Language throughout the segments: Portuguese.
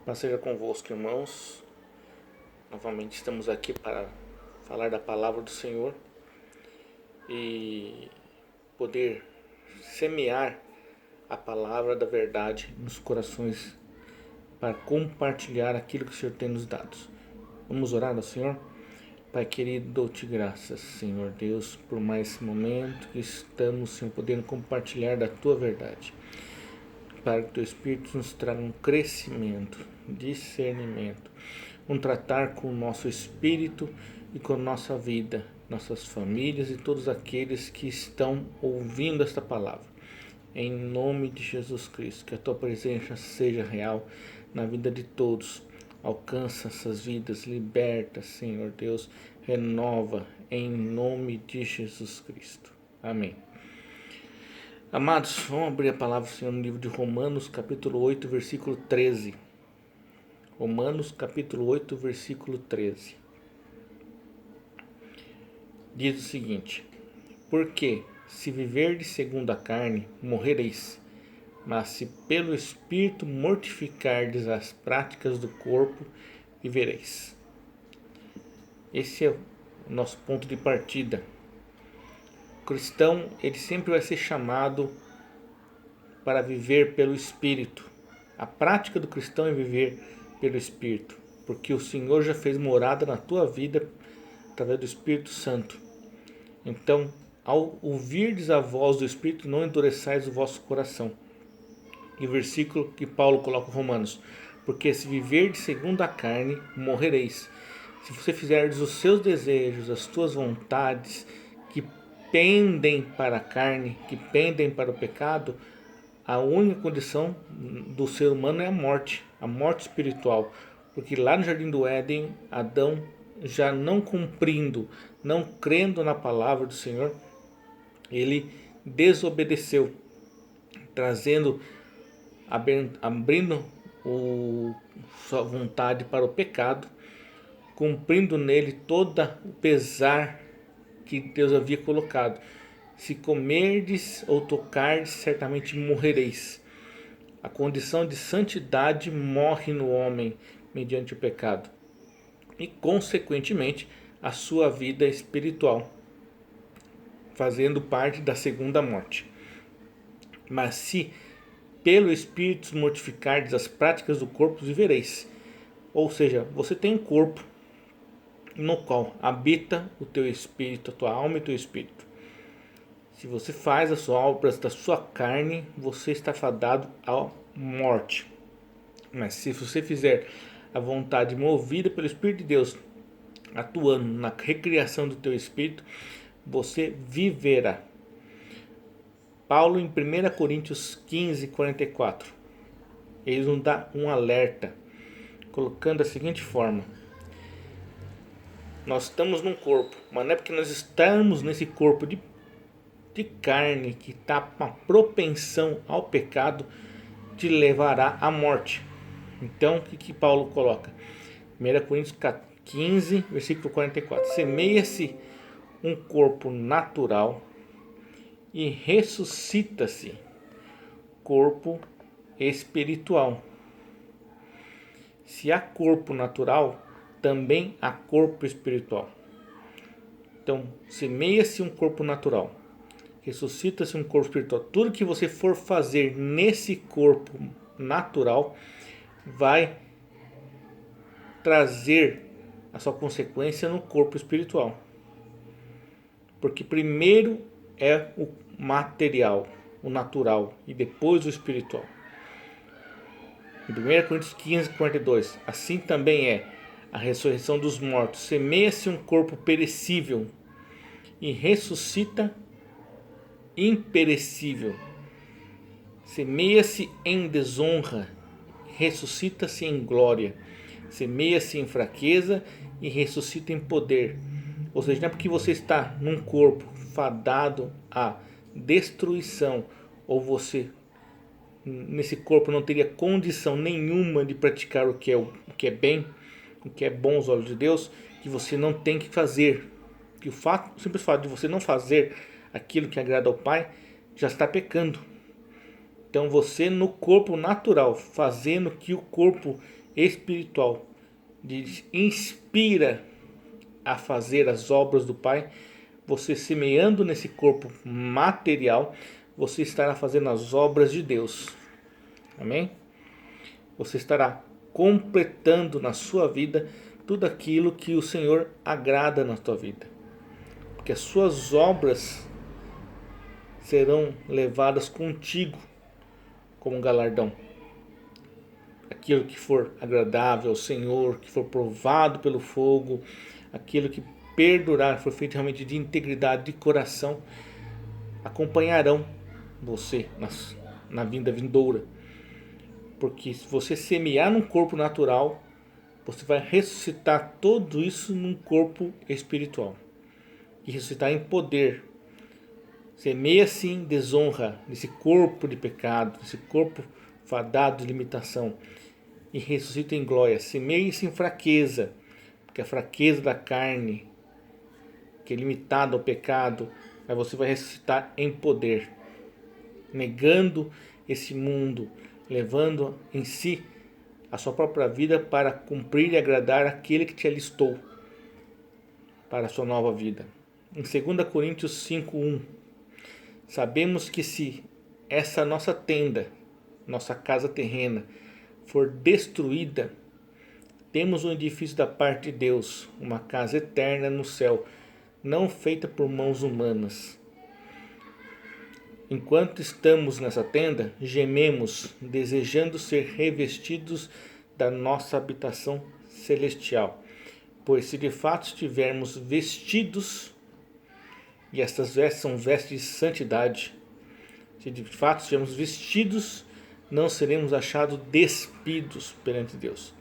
Paz seja convosco, irmãos. Novamente estamos aqui para falar da palavra do Senhor e poder semear a palavra da verdade nos corações para compartilhar aquilo que o Senhor tem nos dado. Vamos orar ao Senhor? Pai querido, dou-te graças, Senhor Deus, por mais esse momento que estamos, Senhor, podendo compartilhar da tua verdade. Para que o teu Espírito nos traga um crescimento, discernimento, um tratar com o nosso espírito e com a nossa vida, nossas famílias e todos aqueles que estão ouvindo esta palavra. Em nome de Jesus Cristo, que a tua presença seja real na vida de todos. Alcança essas vidas, liberta, Senhor Deus, renova em nome de Jesus Cristo. Amém. Amados, vamos abrir a palavra do Senhor no livro de Romanos, capítulo 8, versículo 13. Romanos, capítulo 8, versículo 13. Diz o seguinte: porque se viverdes segundo a carne, morrereis, mas se pelo Espírito mortificardes as práticas do corpo, vivereis. Esse é o nosso ponto de partida. O cristão, ele sempre vai ser chamado para viver pelo Espírito. A prática do cristão é viver pelo Espírito, porque o Senhor já fez morada na tua vida através do Espírito Santo. Então, ao ouvirdes a voz do Espírito, não endureçais o vosso coração. E o versículo que Paulo coloca em Romanos: porque se viverdes segundo a carne, morrereis. Se você fizerdes os seus desejos, as tuas vontades, que pendem para a carne, que pendem para o pecado, a única condição do ser humano é a morte espiritual. Porque lá no Jardim do Éden, Adão, já não cumprindo, não crendo na palavra do Senhor, ele desobedeceu, trazendo, abrindo sua vontade para o pecado, cumprindo nele todo o pesar que Deus havia colocado. Se comerdes ou tocardes, certamente morrereis. A condição de santidade morre no homem mediante o pecado e, consequentemente, a sua vida espiritual, fazendo parte da segunda morte. Mas se pelo Espírito mortificardes as práticas do corpo, vivereis. Ou seja, você tem um corpo no qual habita o teu espírito, a tua alma e o teu espírito. Se você faz as obras da sua carne, você está fadado à morte. Mas se você fizer a vontade movida pelo Espírito de Deus, atuando na recriação do teu espírito, você viverá. Paulo, em 1 Coríntios 15, 44, ele nos dá um alerta, colocando da seguinte forma: nós estamos num corpo, mas não é porque nós estamos nesse corpo de carne que está com uma propensão ao pecado, te levará à morte. Então, o que Paulo coloca? 1 Coríntios 15, versículo 44. Semeia-se um corpo natural e ressuscita-se corpo espiritual. Se há corpo natural, também há corpo espiritual. Então, semeia-se um corpo natural, ressuscita-se um corpo espiritual. Tudo que você for fazer nesse corpo natural vai trazer a sua consequência no corpo espiritual. Porque primeiro é o material, o natural, e depois o espiritual. Em 1 Coríntios 15, 42, assim também é a ressurreição dos mortos. Semeia-se um corpo perecível e ressuscita imperecível. Semeia-se em desonra, ressuscita-se em glória. Semeia-se em fraqueza e ressuscita em poder. Ou seja, não é porque você está num corpo fadado à destruição, ou você nesse corpo não teria condição nenhuma de praticar o que é bem, o que é bom aos olhos de Deus, que você não tem que fazer. Que o simples fato de você não fazer aquilo que agrada ao Pai já está pecando. Então você no corpo natural, fazendo que o corpo espiritual inspira a fazer as obras do Pai, você semeando nesse corpo material, você estará fazendo as obras de Deus. Amém? Você estará completando na sua vida tudo aquilo que o Senhor agrada na tua vida. Porque as suas obras serão levadas contigo como galardão. Aquilo que for agradável ao Senhor, que for provado pelo fogo, aquilo que perdurar, for feito realmente de integridade de coração, acompanharão você na vinda vindoura. Porque se você semear num corpo natural, você vai ressuscitar tudo isso num corpo espiritual. E ressuscitar em poder. Semeia sim desonra nesse corpo de pecado, nesse corpo fadado de limitação. E ressuscita em glória. Semeia-se em fraqueza, porque a fraqueza da carne, que é limitada ao pecado, mas você vai ressuscitar em poder. Negando esse mundo, levando em si a sua própria vida para cumprir e agradar aquele que te alistou para a sua nova vida. Em 2 Coríntios 5:1, sabemos que se essa nossa tenda, nossa casa terrena, for destruída, temos um edifício da parte de Deus, uma casa eterna no céu, não feita por mãos humanas. Enquanto estamos nessa tenda, gememos, desejando ser revestidos da nossa habitação celestial. Pois se de fato estivermos vestidos, e estas vestes são vestes de santidade, se de fato estivermos vestidos, não seremos achados despidos perante Deus.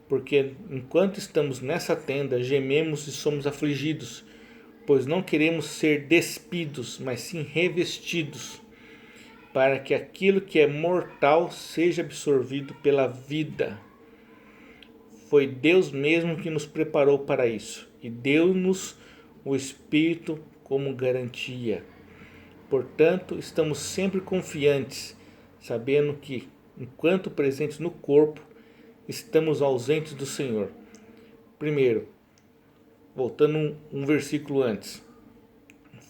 Porque enquanto estamos nessa tenda, gememos e somos afligidos, pois não queremos ser despidos, mas sim revestidos, para que aquilo que é mortal seja absorvido pela vida. Foi Deus mesmo que nos preparou para isso e deu-nos o Espírito como garantia. Portanto, estamos sempre confiantes, sabendo que, enquanto presentes no corpo, estamos ausentes do Senhor. Primeiro, voltando um versículo antes,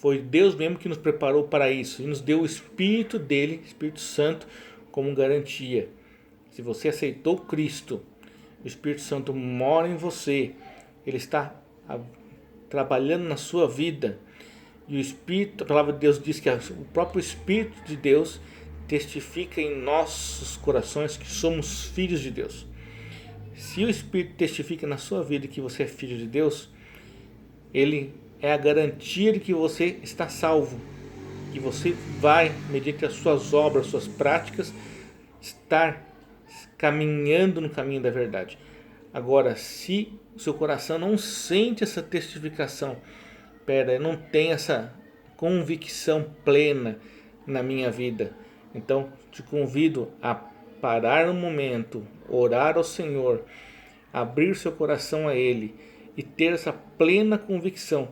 foi Deus mesmo que nos preparou para isso e nos deu o Espírito dele, Espírito Santo, como garantia. Se você aceitou Cristo, o Espírito Santo mora em você, ele está trabalhando na sua vida. E o Espírito, a palavra de Deus diz que o próprio Espírito de Deus testifica em nossos corações que somos filhos de Deus. Se o Espírito testifica na sua vida que você é filho de Deus, ele é a garantia de que você está salvo, que você vai, mediante as suas obras, suas práticas, estar caminhando no caminho da verdade. Agora, se o seu coração não sente essa testificação, eu não tenho essa convicção plena na minha vida, então te convido a parar um momento, orar ao Senhor, abrir seu coração a Ele e ter essa plena convicção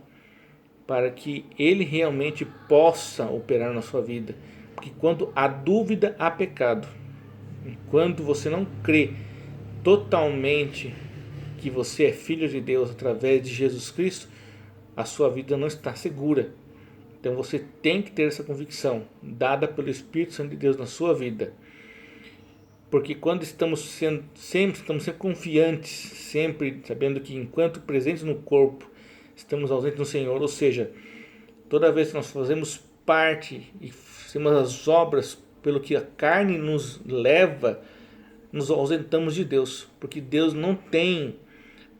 para que Ele realmente possa operar na sua vida. Porque quando há dúvida, há pecado. Quando você não crê totalmente que você é filho de Deus através de Jesus Cristo, a sua vida não está segura. Então você tem que ter essa convicção dada pelo Espírito Santo de Deus na sua vida. Porque quando estamos sempre confiantes, sempre sabendo que enquanto presentes no corpo, estamos ausentes no Senhor. Ou seja, toda vez que nós fazemos parte e fazemos as obras pelo que a carne nos leva, nos ausentamos de Deus. Porque Deus não tem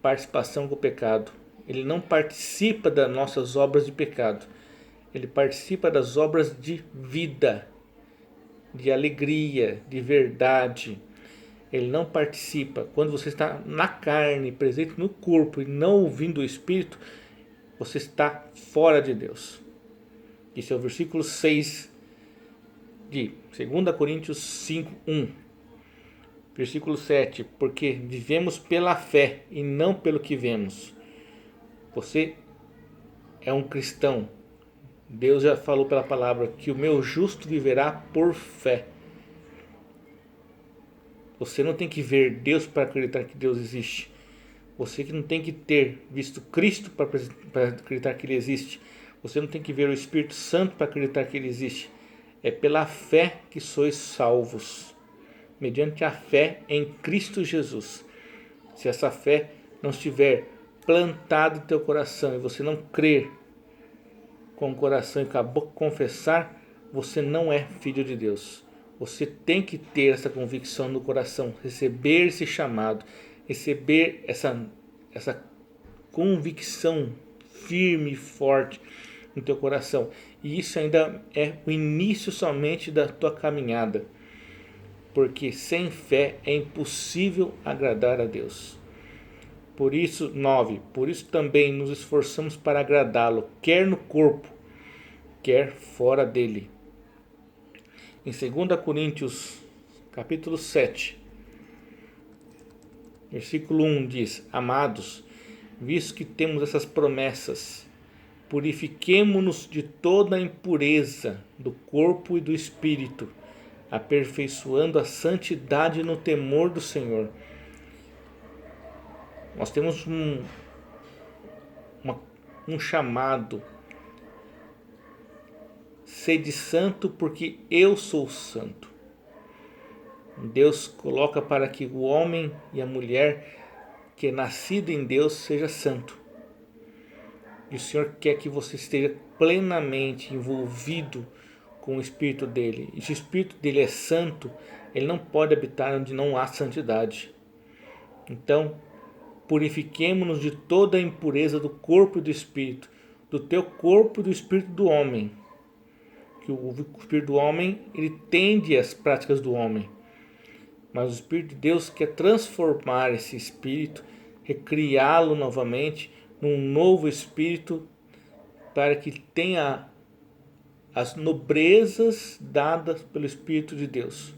participação com o pecado. Ele não participa das nossas obras de pecado. Ele participa das obras de vida, de alegria, de verdade. Ele não participa. Quando você está na carne, presente no corpo e não ouvindo o Espírito, você está fora de Deus. Esse é o versículo 6 de 2 Coríntios 5:1. Versículo 7. Porque vivemos pela fé e não pelo que vemos. Você é um cristão. Deus já falou pela palavra que o meu justo viverá por fé. Você não tem que ver Deus para acreditar que Deus existe. Você que não tem que ter visto Cristo para acreditar que Ele existe. Você não tem que ver o Espírito Santo para acreditar que Ele existe. É pela fé que sois salvos, mediante a fé em Cristo Jesus. Se essa fé não estiver plantada em teu coração e você não crer com o coração e com a boca confessar, você não é filho de Deus. Você tem que ter essa convicção no coração, receber esse chamado, receber essa convicção firme e forte no teu coração. E isso ainda é o início somente da tua caminhada, porque sem fé é impossível agradar a Deus. Por isso, 9, por isso também nos esforçamos para agradá-lo, quer no corpo, quer fora dele. Em 2 Coríntios, capítulo 7, versículo 1 diz: Amados, visto que temos essas promessas, purifiquemo-nos de toda a impureza do corpo e do espírito, aperfeiçoando a santidade no temor do Senhor. Nós temos um chamado: sede santo porque eu sou santo. Deus coloca para que o homem e a mulher que é nascido em Deus seja santo. E o Senhor quer que você esteja plenamente envolvido com o Espírito dele. E se o Espírito dele é santo, ele não pode habitar onde não há santidade. Então, purifiquemo-nos de toda a impureza do corpo e do espírito, do teu corpo e do espírito do homem. Que o espírito do homem, ele tende às práticas do homem. Mas o Espírito de Deus quer transformar esse espírito, recriá-lo novamente num novo espírito, para que tenha as nobrezas dadas pelo Espírito de Deus.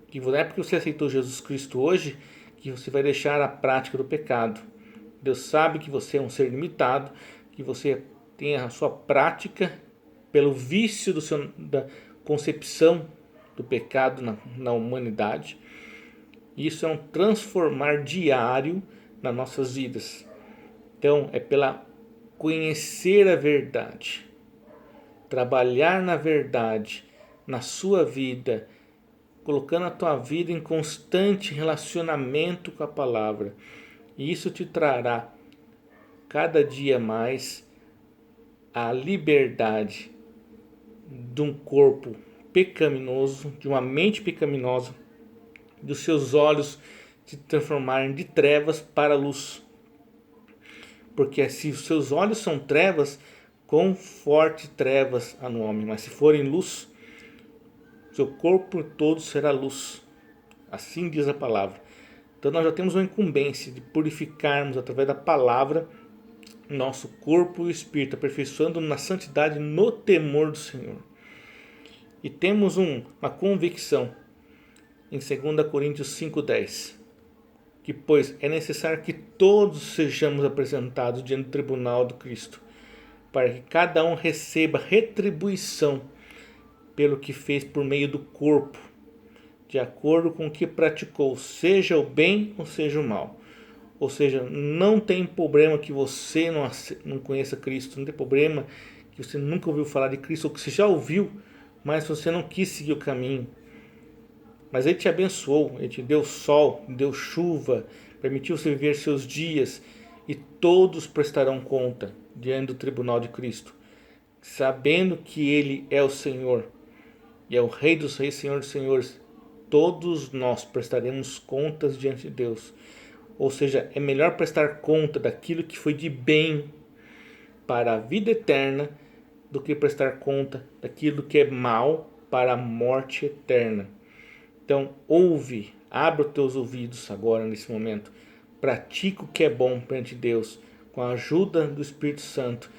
Que não é porque você aceitou Jesus Cristo hoje que você vai deixar a prática do pecado. Deus sabe que você é um ser limitado, que você tem a sua prática pelo vício da concepção do pecado na humanidade. Isso é um transformar diário nas nossas vidas. Então, é pela conhecer a verdade, trabalhar na verdade, na sua vida, colocando a tua vida em constante relacionamento com a palavra. E isso te trará cada dia mais a liberdade de um corpo pecaminoso, de uma mente pecaminosa, dos seus olhos se transformarem de trevas para a luz. Porque se os seus olhos são trevas, quão forte trevas há no homem. Mas se forem luz, seu corpo todo será luz. Assim diz a palavra. Então nós já temos uma incumbência de purificarmos através da palavra nosso corpo e o espírito, aperfeiçoando na santidade no temor do Senhor. E temos uma convicção em 2 Coríntios 5,10, que pois é necessário que todos sejamos apresentados diante do tribunal do Cristo, para que cada um receba retribuição pelo que fez por meio do corpo, de acordo com o que praticou, seja o bem ou seja o mal. Ou seja, não tem problema que você não conheça Cristo, não tem problema que você nunca ouviu falar de Cristo, ou que você já ouviu, mas você não quis seguir o caminho. Mas Ele te abençoou, Ele te deu sol, deu chuva, permitiu você viver seus dias, e todos prestarão conta diante do tribunal de Cristo, sabendo que Ele é o Senhor, e é o Rei dos Reis, Senhor dos Senhores. Todos nós prestaremos contas diante de Deus. Ou seja, é melhor prestar conta daquilo que foi de bem para a vida eterna, do que prestar conta daquilo que é mal para a morte eterna. Então, ouve, abre os teus ouvidos agora, nesse momento. Pratica o que é bom perante Deus, com a ajuda do Espírito Santo.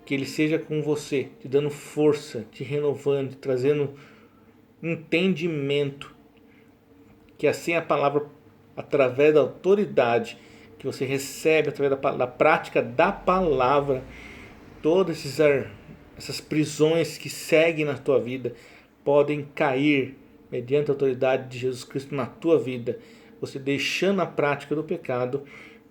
Que Ele seja com você, te dando força, te renovando, te trazendo entendimento. Que assim a palavra, através da autoridade que você recebe, através da prática da palavra, todas essas prisões que seguem na tua vida podem cair mediante a autoridade de Jesus Cristo na tua vida, você deixando a prática do pecado,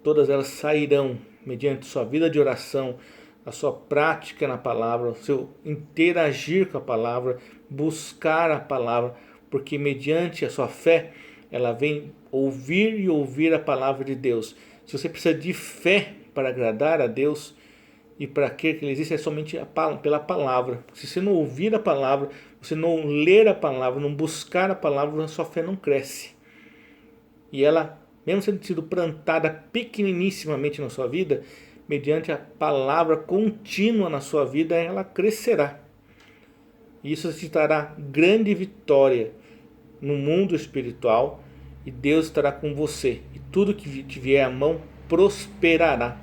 todas elas sairão mediante sua vida de oração, a sua prática na palavra, o seu interagir com a palavra, buscar a palavra, porque mediante a sua fé, ela vem ouvir e ouvir a palavra de Deus. Se você precisa de fé para agradar a Deus e para que Ele existe, é somente pela palavra. Se você não ouvir a palavra, você não ler a palavra, não buscar a palavra, a sua fé não cresce. E ela, mesmo sendo sido plantada pequeninissimamente na sua vida, mediante a palavra contínua na sua vida, ela crescerá. E isso te trará grande vitória no mundo espiritual, e Deus estará com você. E tudo que te vier à mão prosperará.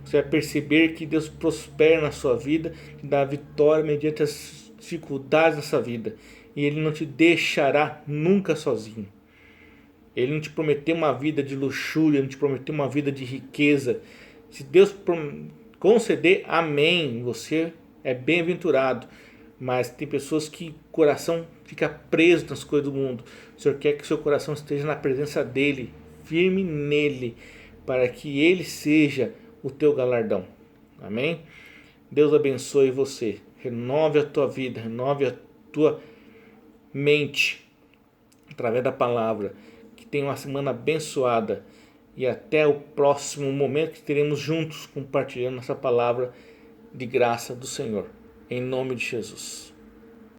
Você vai perceber que Deus prospera na sua vida, te dá vitória mediante as dificuldades dessa vida. E Ele não te deixará nunca sozinho. Ele não te prometeu uma vida de luxúria, não te prometeu uma vida de riqueza. Se Deus conceder, amém, você é bem-aventurado. Mas tem pessoas que o coração fica preso nas coisas do mundo. O Senhor quer que o seu coração esteja na presença dEle, firme nele, para que Ele seja o teu galardão. Amém? Deus abençoe você. Renove a tua vida, renove a tua mente através da palavra. Que tenha uma semana abençoada. E até o próximo momento que teremos juntos compartilhando essa palavra de graça do Senhor. Em nome de Jesus.